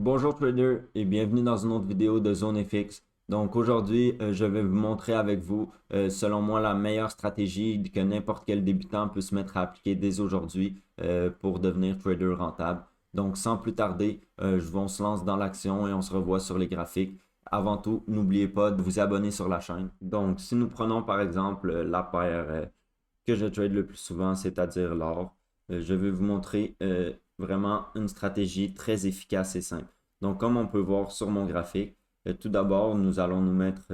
Bonjour trader et bienvenue dans une autre vidéo de ZoneFX. Donc aujourd'hui, je vais vous montrer avec vous, selon moi, la meilleure stratégie que n'importe quel débutant peut se mettre à appliquer dès aujourd'hui pour devenir trader rentable. Donc sans plus tarder, on se lance dans l'action et on se revoit sur les graphiques. Avant tout, n'oubliez pas de vous abonner sur la chaîne. Donc si nous prenons par exemple la paire que je trade le plus souvent, c'est-à-dire l'or, je vais vous montrer vraiment une stratégie très efficace et simple. Donc, comme on peut voir sur mon graphique, tout d'abord, nous allons nous mettre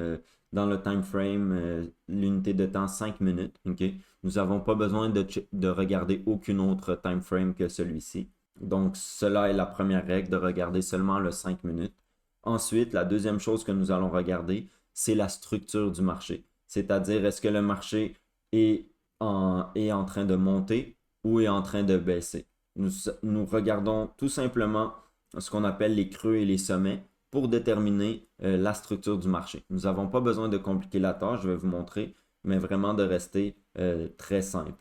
dans le time frame, l'unité de temps 5 minutes. Ok. Nous n'avons pas besoin de regarder aucune autre time frame que celui-ci. Donc, cela est la première règle, de regarder seulement le 5 minutes. Ensuite, la deuxième chose que nous allons regarder, c'est la structure du marché. C'est-à-dire, est-ce que le marché est est en train de monter ou est en train de baisser. Nous regardons tout simplement ce qu'on appelle les creux et les sommets pour déterminer la structure du marché. Nous n'avons pas besoin de compliquer la tâche, je vais vous montrer, mais vraiment de rester très simple.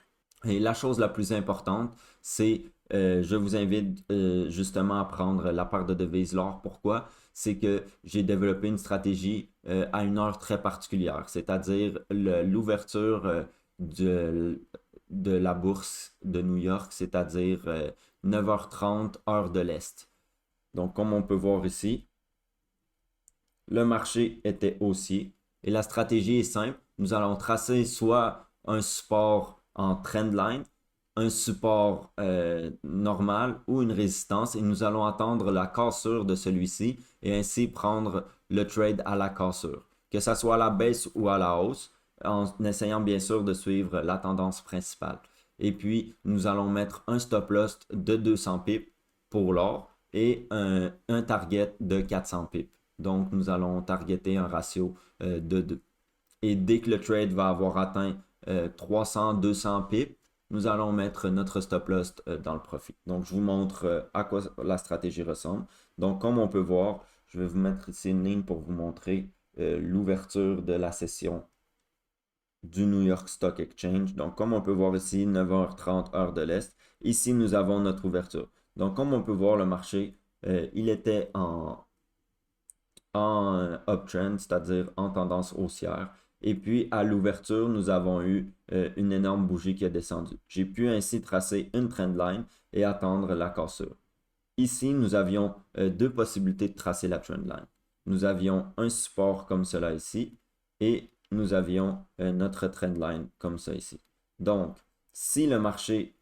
Et la chose la plus importante, c'est je vous invite justement à prendre la part de devise l'or. Pourquoi? C'est que j'ai développé une stratégie à une heure très particulière, c'est-à-dire l'ouverture de, de la bourse de New York, c'est-à-dire 9h30 heure de l'Est. Donc, comme on peut voir ici, le marché était haussier et la stratégie est simple. Nous allons tracer soit un support en trendline, un support normal ou une résistance et nous allons attendre la cassure de celui-ci et ainsi prendre le trade à la cassure, que ce soit à la baisse ou à la hausse, en essayant bien sûr de suivre la tendance principale. Et puis, nous allons mettre un stop loss de 200 pips pour l'or et un target de 400 pips. Donc, nous allons targeter un ratio de 2. Et dès que le trade va avoir atteint 300-200 pips, nous allons mettre notre stop loss dans le profit. Donc, je vous montre à quoi la stratégie ressemble. Donc, comme on peut voir, je vais vous mettre ici une ligne pour vous montrer l'ouverture de la session du New York Stock Exchange. Donc, comme on peut voir ici, 9h30 heure de l'Est. Ici, nous avons notre ouverture. Donc, comme on peut voir, le marché, il était en uptrend, c'est-à-dire en tendance haussière. Et puis, à l'ouverture, nous avons eu une énorme bougie qui a descendu. J'ai pu ainsi tracer une trendline et attendre la cassure. Ici, nous avions deux possibilités de tracer la trendline. Nous avions un support comme cela ici et nous avions notre trendline comme ça ici. Donc, si le marché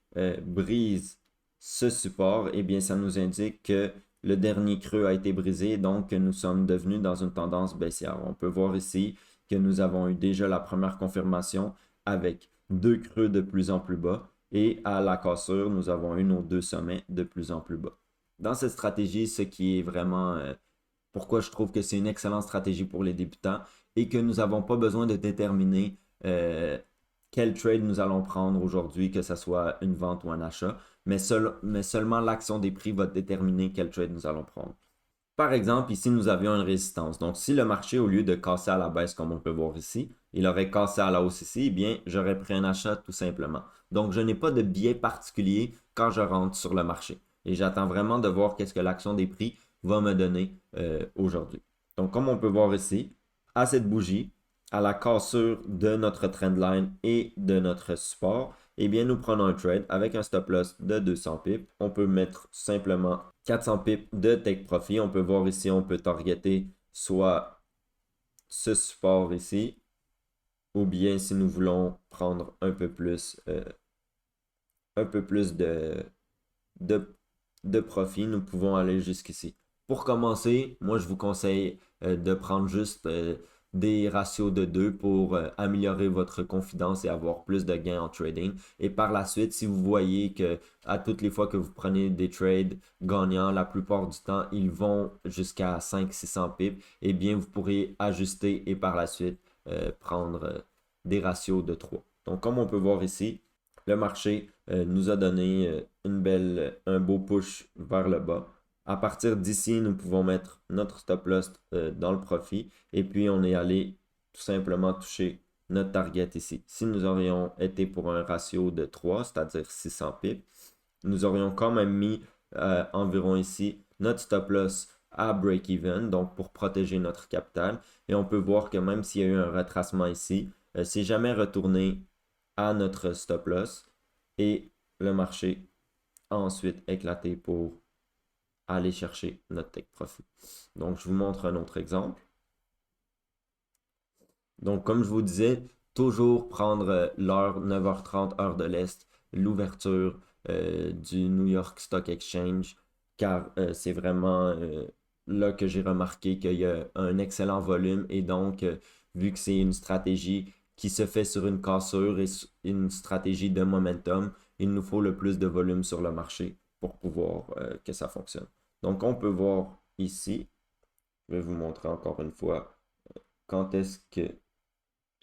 brise ce support, eh bien, ça nous indique que le dernier creux a été brisé, donc que nous sommes devenus dans une tendance baissière. On peut voir ici que nous avons eu déjà la première confirmation avec deux creux de plus en plus bas et à la cassure, nous avons eu nos deux sommets de plus en plus bas. Dans cette stratégie, ce qui est vraiment pourquoi je trouve que c'est une excellente stratégie pour les débutants et que nous n'avons pas besoin de déterminer quel trade nous allons prendre aujourd'hui, que ce soit une vente ou un achat, mais seulement l'action des prix va déterminer quel trade nous allons prendre. Par exemple, ici, nous avions une résistance. Donc, si le marché, au lieu de casser à la baisse, comme on peut voir ici, il aurait cassé à la hausse ici, eh bien, j'aurais pris un achat tout simplement. Donc, je n'ai pas de biais particulier quand je rentre sur le marché. Et j'attends vraiment de voir qu'est-ce que l'action des prix va me donner aujourd'hui. Donc, comme on peut voir ici, à cette bougie, à la cassure de notre trendline et de notre support, eh bien, nous prenons un trade avec un stop loss de 200 pips. On peut mettre simplement 400 pips de take profit. On peut voir ici, on peut targeter soit ce support ici, ou bien si nous voulons prendre un peu plus de, de profit, nous pouvons aller jusqu'ici. Pour commencer, moi je vous conseille de prendre juste des ratios de 2 pour améliorer votre confidence et avoir plus de gains en trading. Et par la suite, si vous voyez que à toutes les fois que vous prenez des trades gagnants, la plupart du temps, ils vont jusqu'à 500-600 pips, eh bien vous pourrez ajuster et par la suite prendre des ratios de 3. Donc comme on peut voir ici, le marché nous a donné un beau push vers le bas. À partir d'ici, nous pouvons mettre notre stop loss dans le profit et puis on est allé tout simplement toucher notre target ici. Si nous aurions été pour un ratio de 3, c'est-à-dire 600 pips, nous aurions quand même mis environ ici notre stop loss à break-even, donc pour protéger notre capital. Et on peut voir que même s'il y a eu un retracement ici, c'est jamais retourné à notre stop loss et le marché a ensuite éclaté pour aller chercher notre take profit. Donc, je vous montre un autre exemple. Donc, comme je vous disais, toujours prendre l'heure 9h30, heure de l'Est, l'ouverture du New York Stock Exchange, car c'est vraiment là que j'ai remarqué qu'il y a un excellent volume et donc, vu que c'est une stratégie qui se fait sur une cassure et une stratégie de momentum, il nous faut le plus de volume sur le marché pour pouvoir que ça fonctionne. Donc, on peut voir ici, je vais vous montrer encore une fois quand est-ce que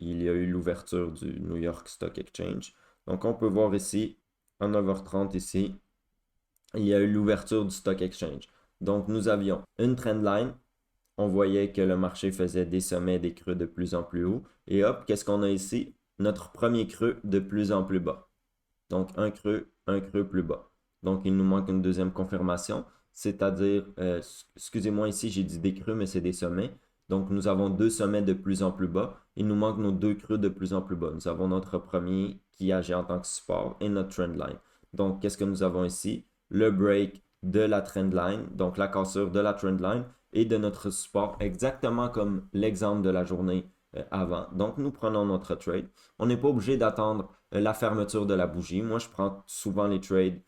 il y a eu l'ouverture du New York Stock Exchange. Donc, on peut voir ici, à 9h30 ici, il y a eu l'ouverture du Stock Exchange. Donc, nous avions une trendline. On voyait que le marché faisait des sommets, des creux de plus en plus haut. Et hop, qu'est-ce qu'on a ici? Notre premier creux de plus en plus bas. Donc, un creux plus bas. Donc, il nous manque une deuxième confirmation, c'est-à-dire, excusez-moi ici, j'ai dit des creux, mais c'est des sommets. Donc, nous avons deux sommets de plus en plus bas. Il nous manque nos deux creux de plus en plus bas. Nous avons notre premier qui agit en tant que support et notre trendline. Donc, qu'est-ce que nous avons ici? Le break de la trendline, donc la cassure de la trendline et de notre support, exactement comme l'exemple de la journée avant. Donc, nous prenons notre trade. On n'est pas obligé d'attendre la fermeture de la bougie. Moi, je prends souvent les trades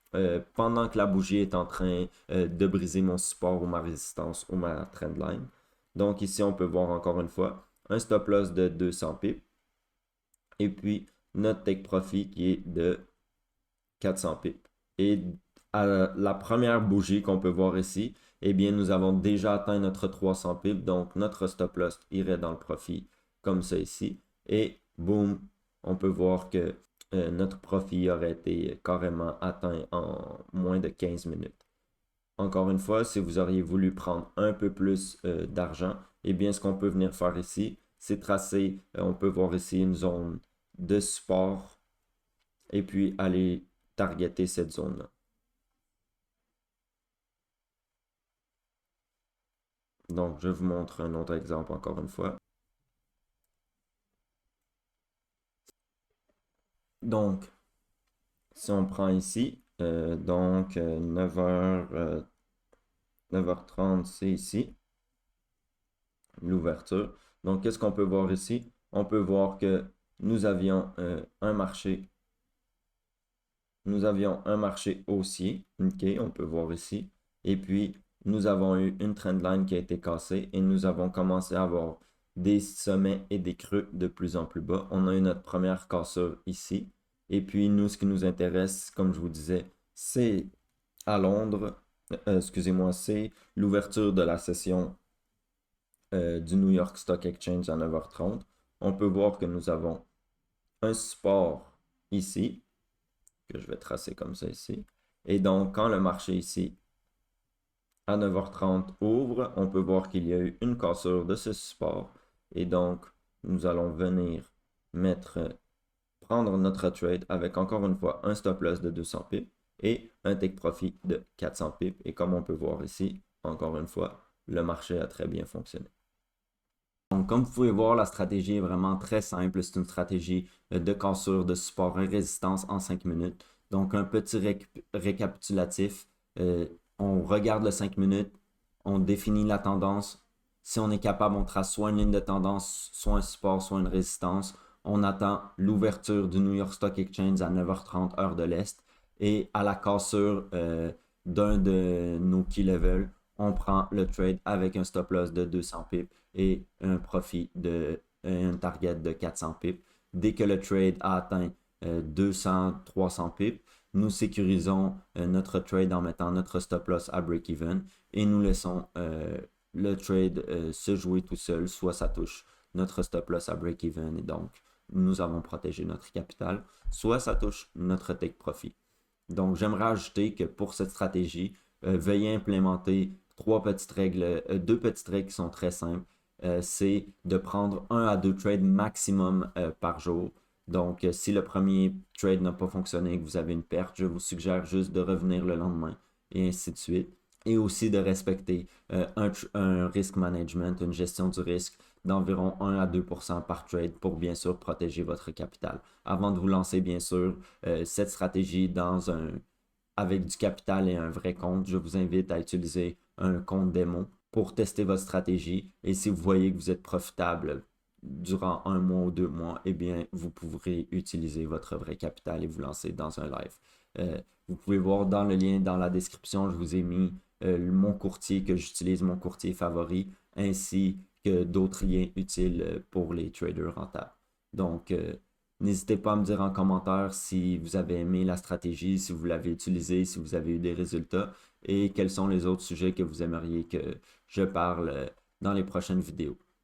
pendant que la bougie est en train de briser mon support ou ma résistance ou ma trendline. Donc, ici, on peut voir encore une fois un stop loss de 200 pips et puis notre take profit qui est de 400 pips. Et à la première bougie qu'on peut voir ici, eh bien, nous avons déjà atteint notre 300 pips, donc notre stop loss irait dans le profit comme ça ici. Et boum, on peut voir que notre profit aurait été carrément atteint en moins de 15 minutes. Encore une fois, si vous auriez voulu prendre un peu plus d'argent, eh bien, ce qu'on peut venir faire ici, c'est tracer, on peut voir ici une zone de support et puis aller targeter cette zone-là. Donc, je vous montre un autre exemple encore une fois. Donc, si on prend ici, 9h30, c'est ici, l'ouverture. Donc, qu'est-ce qu'on peut voir ici? On peut voir que nous avions un marché. Nous avions un marché haussier, ok, on peut voir ici. Et puis, nous avons eu une trendline qui a été cassée et nous avons commencé à avoir des sommets et des creux de plus en plus bas. On a eu notre première cassure ici. Et puis, nous, ce qui nous intéresse, comme je vous disais, c'est à Londres, excusez-moi, c'est l'ouverture de la session du New York Stock Exchange à 9h30. On peut voir que nous avons un support ici, que je vais tracer comme ça ici. Et donc, quand le marché ici, à 9h30 ouvre, on peut voir qu'il y a eu une cassure de ce support. Et donc, nous allons venir prendre notre trade avec encore une fois un stop loss de 200 pips et un take profit de 400 pips. Et comme on peut voir ici, encore une fois, le marché a très bien fonctionné. Donc, comme vous pouvez voir, la stratégie est vraiment très simple. C'est une stratégie de cassure, de support et résistance en 5 minutes. Donc, un petit récapitulatif. On regarde le 5 minutes, on définit la tendance. Si on est capable, on trace soit une ligne de tendance, soit un support, soit une résistance. On attend l'ouverture du New York Stock Exchange à 9h30 heure de l'Est. Et à la cassure d'un de nos key levels, on prend le trade avec un stop loss de 200 pips et un profit un target de 400 pips. Dès que le trade a atteint 200-300 pips, nous sécurisons notre trade en mettant notre stop loss à break-even et nous laissons le trade se jouer tout seul, soit ça touche notre stop loss à break-even et donc nous avons protégé notre capital, soit ça touche notre take profit. Donc j'aimerais ajouter que pour cette stratégie, veuillez implémenter deux petites règles qui sont très simples. C'est de prendre 1 à 2 trades maximum par jour. Donc, si le premier trade n'a pas fonctionné et que vous avez une perte, je vous suggère juste de revenir le lendemain et ainsi de suite. et aussi de respecter un risk management, une gestion du risque d'environ 1 à 2% par trade pour bien sûr protéger votre capital. Avant de vous lancer, bien sûr, cette stratégie avec du capital et un vrai compte, je vous invite à utiliser un compte démo pour tester votre stratégie. Et si vous voyez que vous êtes profitable durant 1 mois ou 2 mois, eh bien, vous pourrez utiliser votre vrai capital et vous lancer dans un live. Vous pouvez voir dans le lien dans la description, je vous ai mis mon courtier que j'utilise, mon courtier favori, ainsi que d'autres liens utiles pour les traders rentables. Donc, n'hésitez pas à me dire en commentaire si vous avez aimé la stratégie, si vous l'avez utilisée, si vous avez eu des résultats et quels sont les autres sujets que vous aimeriez que je parle dans les prochaines vidéos.